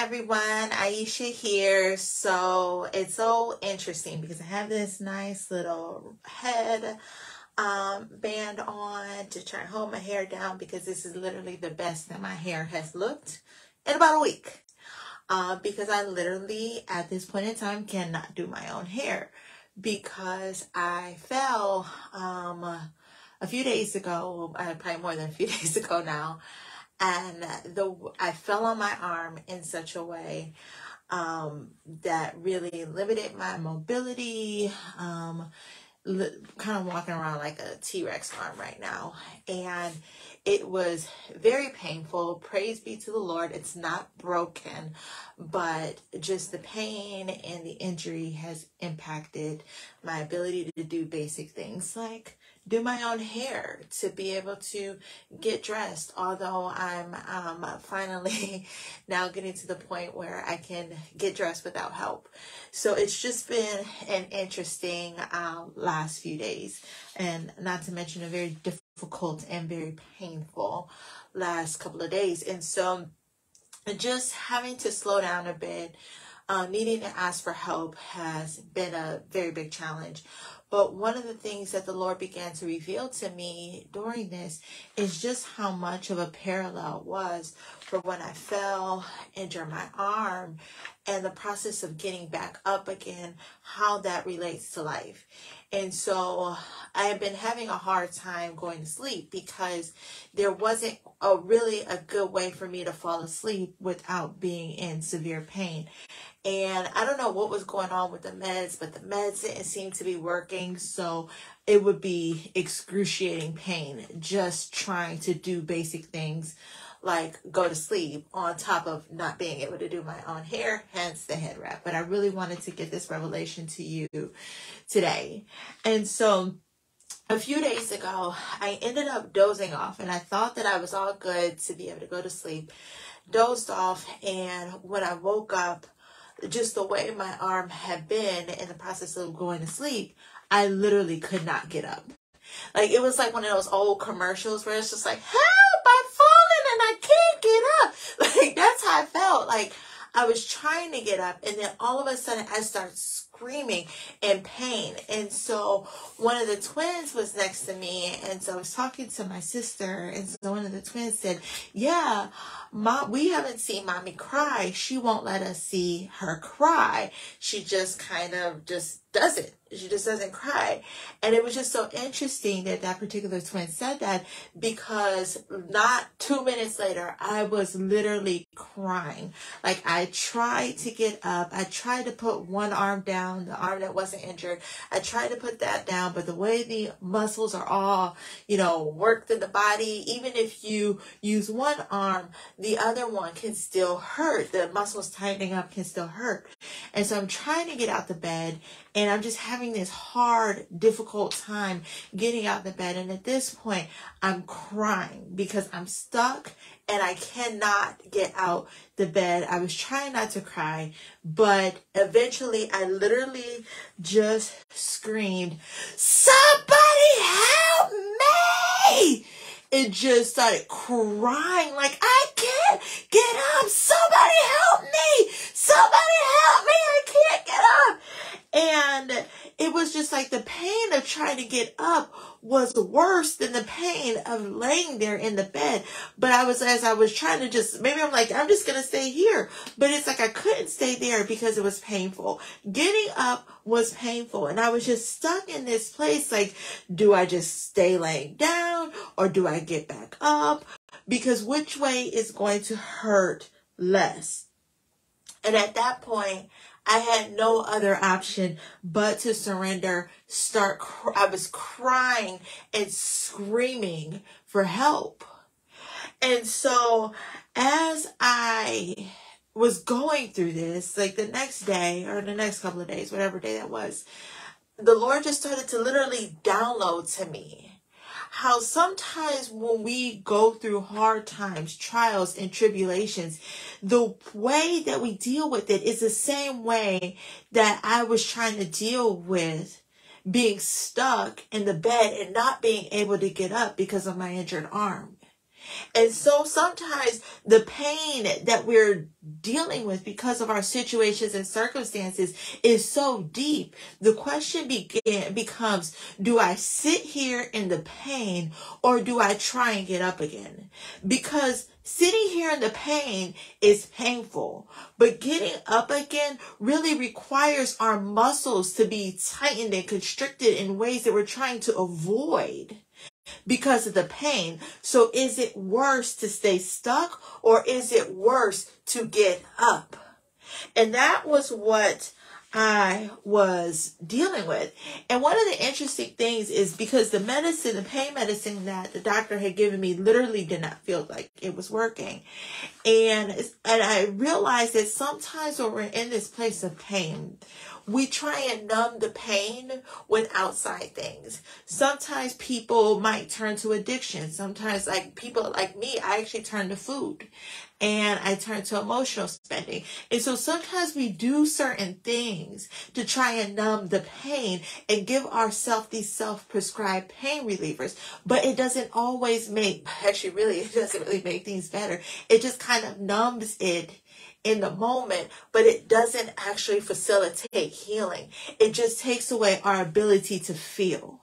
everyone, Aisha here. So it's so interesting because I have this nice little head band on to try and hold my hair down because this is literally the best that my hair has looked in about a week. Because I literally at this point in time cannot do my own hair because I fell a few days ago, probably more than a few days ago now. And I fell on my arm in such a way that really limited my mobility, kind of walking around like a T-Rex arm right now. And it was very painful. Praise be to the Lord. It's not broken, but just the pain and the injury has impacted my ability to do basic things like do my own hair, to be able to get dressed, although I'm finally now getting to the point where I can get dressed without help. So it's just been an interesting last few days, and not to mention a very difficult and very painful last couple of days. And so just having to slow down a bit, needing to ask for help has been a very big challenge. But one of the things that the Lord began to reveal to me during this is just how much of a parallel it was for when I fell, injured my arm, and the process of getting back up again, how that relates to life. And so I have been having a hard time going to sleep because there wasn't really a good way for me to fall asleep without being in severe pain. And I don't know what was going on with the meds, but the meds didn't seem to be working. So it would be excruciating pain just trying to do basic things like go to sleep on top of not being able to do my own hair, hence the head wrap. But I really wanted to get this revelation to you today. And so a few days ago, I ended up dozing off, and I thought that I was all good to be able to go to sleep. Dozed off, and when I woke up, just the way my arm had been in the process of going to sleep, I literally could not get up. Like, it was like one of those old commercials where it's just like, help, I'm falling and I can't get up. Like, that's how I felt. Like, I was trying to get up, and then all of a sudden I started screaming in pain. And so one of the twins was next to me, and so I was talking to my sister, and so one of the twins said, yeah, Mom, we haven't seen Mommy cry. She won't let us see her cry. She just kind of just does it. She just doesn't cry. And it was just so interesting that that particular twin said that, because not 2 minutes later, I was literally crying. Like, I tried to get up. I tried to put one arm down, the arm that wasn't injured. I tried to put that down, but the way the muscles are all, worked in the body, even if you use one arm, the other one can still hurt. The muscles tightening up can still hurt. And so I'm trying to get out the bed, and I'm just having this hard, difficult time getting out the bed. And at this point, I'm crying because I'm stuck and I cannot get out the bed. I was trying not to cry, but eventually I literally just screamed, somebody help me! It just started crying like, I can't get up. Somebody help me. Somebody help me. I can't get up. And it was just like the pain of trying to get up was worse than the pain of laying there in the bed. But as I was trying to I'm just going to stay here. But it's like I couldn't stay there because it was painful. Getting up was painful. And I was just stuck in this place. Like, do I just stay laying down or do I get back up? Because which way is going to hurt less? And at that point, I had no other option but to surrender. I was crying and screaming for help. And so as I was going through this, like the next day or the next couple of days, whatever day that was, the Lord just started to literally download to me how sometimes when we go through hard times, trials, and tribulations, the way that we deal with it is the same way that I was trying to deal with being stuck in the bed and not being able to get up because of my injured arm. And so sometimes the pain that we're dealing with because of our situations and circumstances is so deep. The question becomes, do I sit here in the pain or do I try and get up again? Because sitting here in the pain is painful, but getting up again really requires our muscles to be tightened and constricted in ways that we're trying to avoid because of the pain. So is it worse to stay stuck or is it worse to get up? And that was what I was dealing with. And one of the interesting things is because the pain medicine that the doctor had given me literally did not feel like it was working. And I realized that sometimes when we're in this place of pain, we try and numb the pain with outside things. Sometimes people might turn to addiction. Sometimes, like people like me, I actually turn to food and I turn to emotional spending. And so sometimes we do certain things to try and numb the pain and give ourselves these self-prescribed pain relievers. But it doesn't always it doesn't really make things better. It just kind of numbs it in the moment, but it doesn't actually facilitate healing. It just takes away our ability to feel.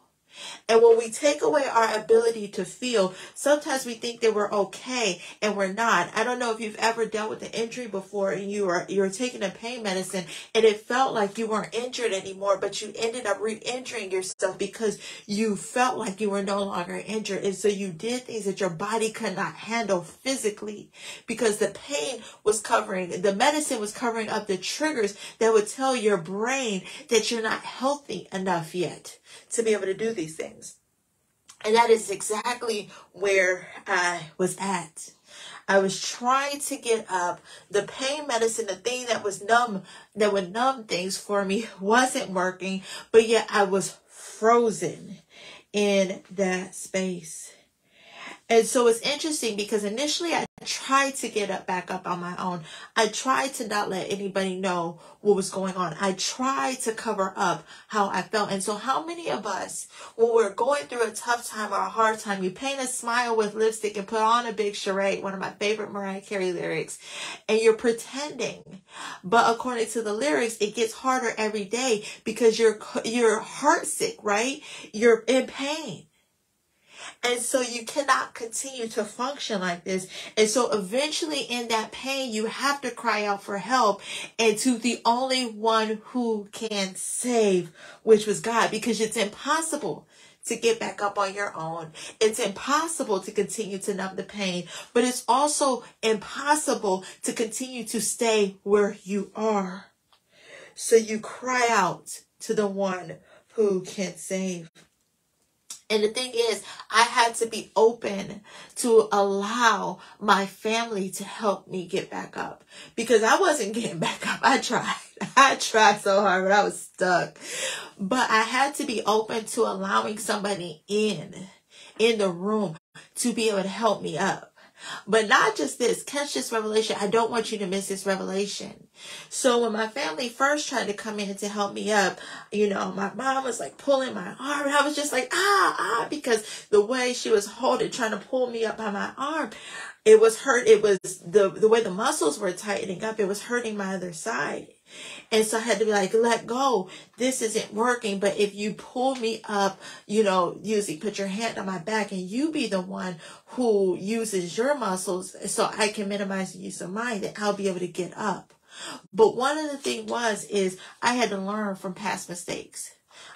And when we take away our ability to feel, sometimes we think that we're okay and we're not. I don't know if you've ever dealt with an injury before and you were taking a pain medicine and it felt like you weren't injured anymore, but you ended up re-injuring yourself because you felt like you were no longer injured. And so you did things that your body could not handle physically because the medicine was covering up the triggers that would tell your brain that you're not healthy enough yet to be able to do these things. And that is exactly where I was at. I was trying to get up. The pain medicine, the thing that would numb things for me, wasn't working, but yet I was frozen in that space. And so it's interesting because initially I tried to get back up on my own. I tried to not let anybody know what was going on. I tried to cover up how I felt. And so how many of us, when we're going through a tough time or a hard time, you paint a smile with lipstick and put on a big charade, one of my favorite Mariah Carey lyrics, and you're pretending. But according to the lyrics, it gets harder every day because you're heartsick, right? You're in pain. And so you cannot continue to function like this. And so eventually in that pain, you have to cry out for help and to the only one who can save, which was God, because it's impossible to get back up on your own. It's impossible to continue to numb the pain, but it's also impossible to continue to stay where you are. So you cry out to the one who can save. And the thing is, I had to be open to allow my family to help me get back up because I wasn't getting back up. I tried so hard, but I was stuck. But I had to be open to allowing somebody in the room to be able to help me up. But not just this, catch this revelation. I don't want you to miss this revelation. So when my family first tried to come in to help me up, my mom was like pulling my arm and I was just like, because the way she was trying to pull me up by my arm, it was hurt. It was the way the muscles were tightening up. It was hurting my other side. And so I had to be like, let go. This isn't working. But if you pull me up, usually put your hand on my back and you be the one who uses your muscles so I can minimize the use of mine, then I'll be able to get up. But one of the things is I had to learn from past mistakes.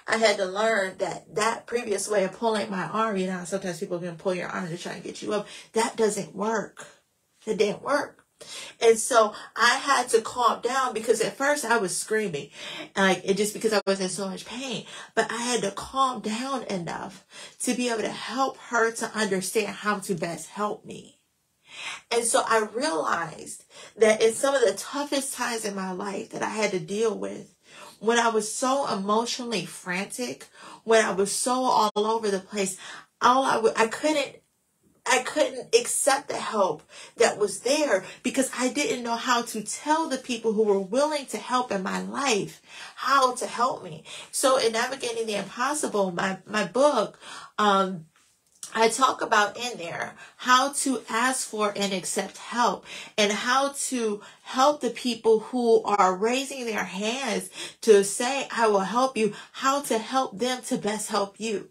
I had to learn that previous way of pulling my arm, sometimes people can pull your arm to try and get you up. That doesn't work. It didn't work. And so I had to calm down because at first I was screaming, just because I was in so much pain. But I had to calm down enough to be able to help her to understand how to best help me. And so I realized that in some of the toughest times in my life that I had to deal with, when I was so emotionally frantic, when I was so all over the place, I couldn't accept the help that was there because I didn't know how to tell the people who were willing to help in my life how to help me. So in Navigating the Impossible, my book, I talk about in there how to ask for and accept help, and how to help the people who are raising their hands to say, I will help you, how to help them to best help you.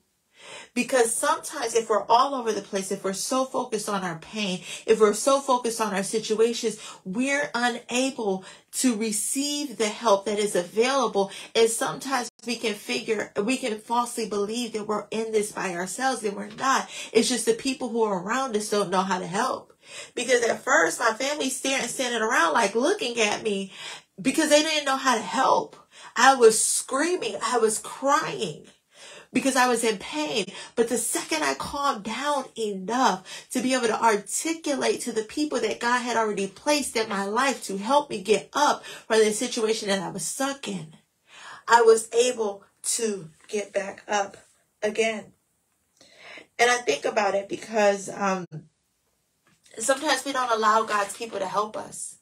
Because sometimes if we're all over the place, if we're so focused on our pain, if we're so focused on our situations, we're unable to receive the help that is available. And sometimes we can falsely believe that we're in this by ourselves, and we're not. It's just the people who are around us don't know how to help. Because at first my family standing around like looking at me because they didn't know how to help. I was screaming. I was crying, because I was in pain. But the second I calmed down enough to be able to articulate to the people that God had already placed in my life to help me get up from the situation that I was stuck in, I was able to get back up again. And I think about it because sometimes we don't allow God's people to help us.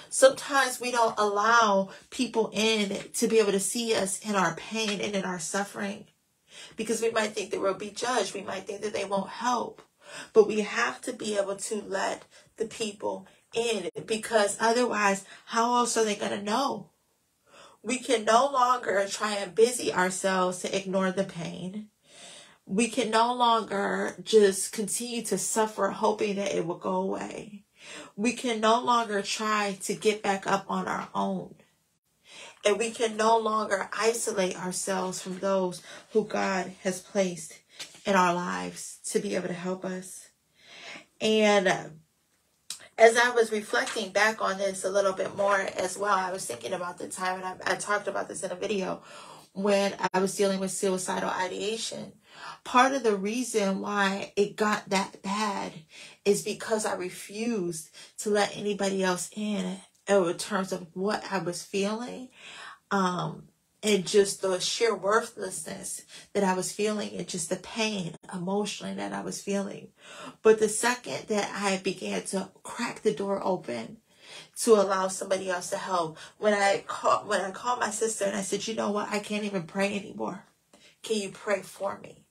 Sometimes we don't allow people in to be able to see us in our pain and in our suffering, because we might think that we'll be judged. We might think that they won't help. But we have to be able to let the people in, because otherwise, how else are they going to know? We can no longer try and busy ourselves to ignore the pain. We can no longer just continue to suffer hoping that it will go away. We can no longer try to get back up on our own. And we can no longer isolate ourselves from those who God has placed in our lives to be able to help us. And as I was reflecting back on this a little bit more as well, I was thinking about the time, and I talked about this in a video, when I was dealing with suicidal ideation. Part of the reason why it got that bad is because I refused to let anybody else in terms of what I was feeling, and just the sheer worthlessness that I was feeling, and just the pain emotionally that I was feeling. But the second that I began to crack the door open to allow somebody else to help, when I called my sister and I said, you know what, I can't even pray anymore. Can you pray for me?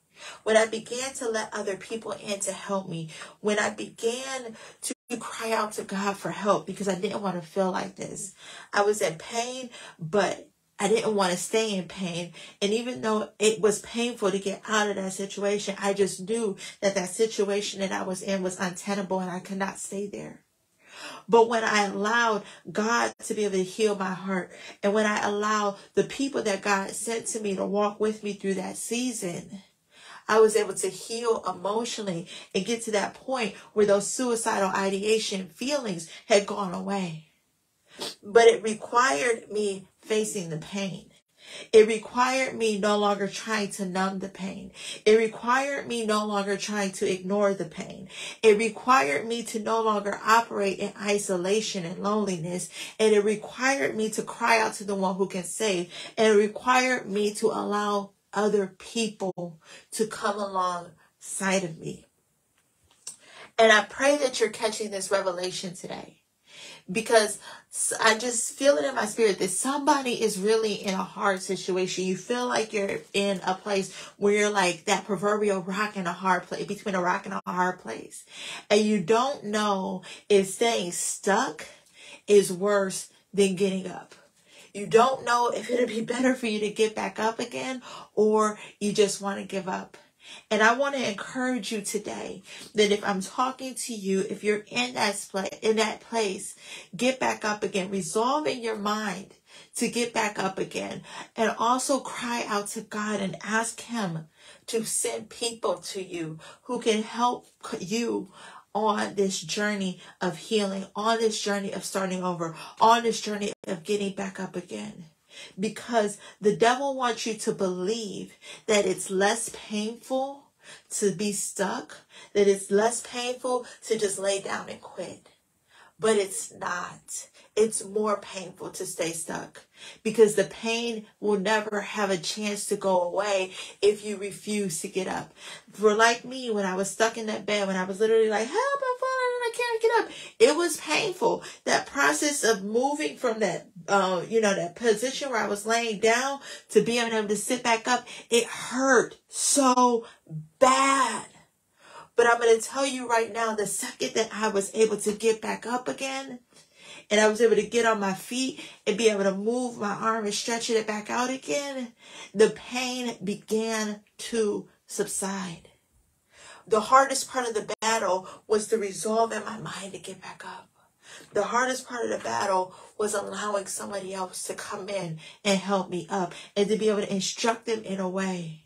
When I began to let other people in to help me, when I began to cry out to God for help, because I didn't want to feel like this. I was in pain, but I didn't want to stay in pain. And even though it was painful to get out of that situation, I just knew that that situation that I was in was untenable and I could not stay there. But when I allowed God to be able to heal my heart, and when I allowed the people that God sent to me to walk with me through that season, I was able to heal emotionally and get to that point where those suicidal ideation feelings had gone away. But it required me facing the pain. It required me no longer trying to numb the pain. It required me no longer trying to ignore the pain. It required me to no longer operate in isolation and loneliness. And it required me to cry out to the one who can save. And it required me to allow other people to come alongside of me. And I pray that you're catching this revelation today, because I just feel it in my spirit that somebody is really in a hard situation. You feel like you're in a place where you're like that proverbial rock in a hard place, between a rock and a hard place. And you don't know if staying stuck is worse than getting up. You don't know if it'll be better for you to get back up again, or you just want to give up. And I want to encourage you today that if I'm talking to you, if you're in that place, get back up again. Resolve in your mind to get back up again. And also cry out to God and ask Him to send people to you who can help you on this journey of healing, on this journey of starting over, on this journey of getting back up again. Because the devil wants you to believe that it's less painful to be stuck, that it's less painful to just lay down and quit. But it's not. It's more painful to stay stuck, because the pain will never have a chance to go away if you refuse to get up. For like me, when I was stuck in that bed, when I was literally like, help, I'm falling and I can't get up. It was painful. That process of moving from that, that position where I was laying down to being able to sit back up, it hurt so bad. But I'm going to tell you right now, the second that I was able to get back up again, and I was able to get on my feet and be able to move my arm and stretch it back out again, the pain began to subside. The hardest part of the battle was the resolve in my mind to get back up. The hardest part of the battle was allowing somebody else to come in and help me up and to be able to instruct them in a way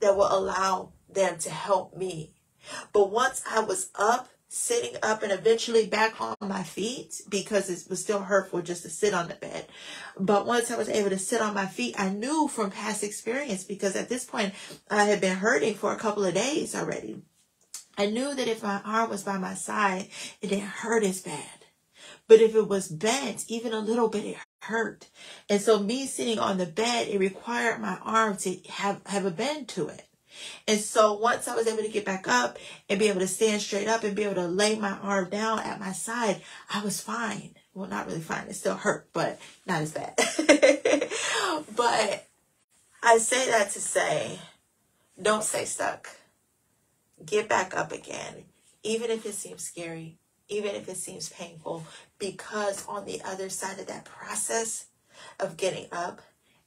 that will allow them to help me. But once I was up, sitting up, and eventually back on my feet, because it was still hurtful just to sit on the bed. But once I was able to sit on my feet, I knew from past experience, because at this point I had been hurting for a couple of days already. I knew that if my arm was by my side, it didn't hurt as bad. But if it was bent, even a little bit, it hurt. And so me sitting on the bed, it required my arm to have a bend to it. And so once I was able to get back up and be able to stand straight up and be able to lay my arm down at my side, I was fine. Well, not really fine. It still hurt, but not as bad. But I say that to say, don't stay stuck. Get back up again, even if it seems scary, even if it seems painful, because on the other side of that process of getting up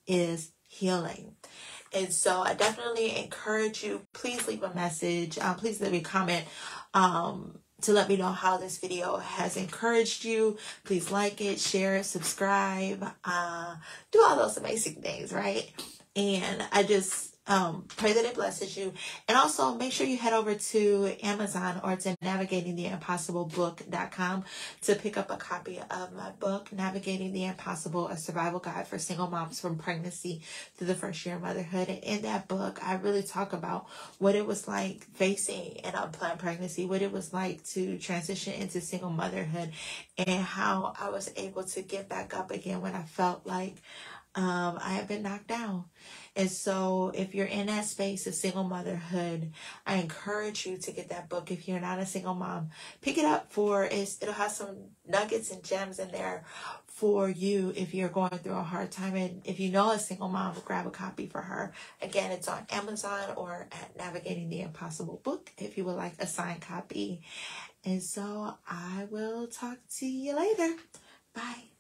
is healing. And so I definitely encourage you, please leave a message. Please leave a comment to let me know how this video has encouraged you. Please like it, share it, subscribe, do all those amazing things, right? And I just pray that it blesses you. And also make sure you head over to Amazon or to navigatingtheimpossiblebook.com to pick up a copy of my book, Navigating the Impossible, a survival guide for single moms from pregnancy through the first year of motherhood. And in that book, I really talk about what it was like facing an unplanned pregnancy, what it was like to transition into single motherhood, and how I was able to get back up again when I felt like I had been knocked down. And so if you're in that space of single motherhood, I encourage you to get that book. If you're not a single mom, pick it up it'll have some nuggets and gems in there for you if you're going through a hard time. And if you know a single mom, grab a copy for her. Again, it's on Amazon or at Navigating the Impossible Book if you would like a signed copy. And so I will talk to you later. Bye.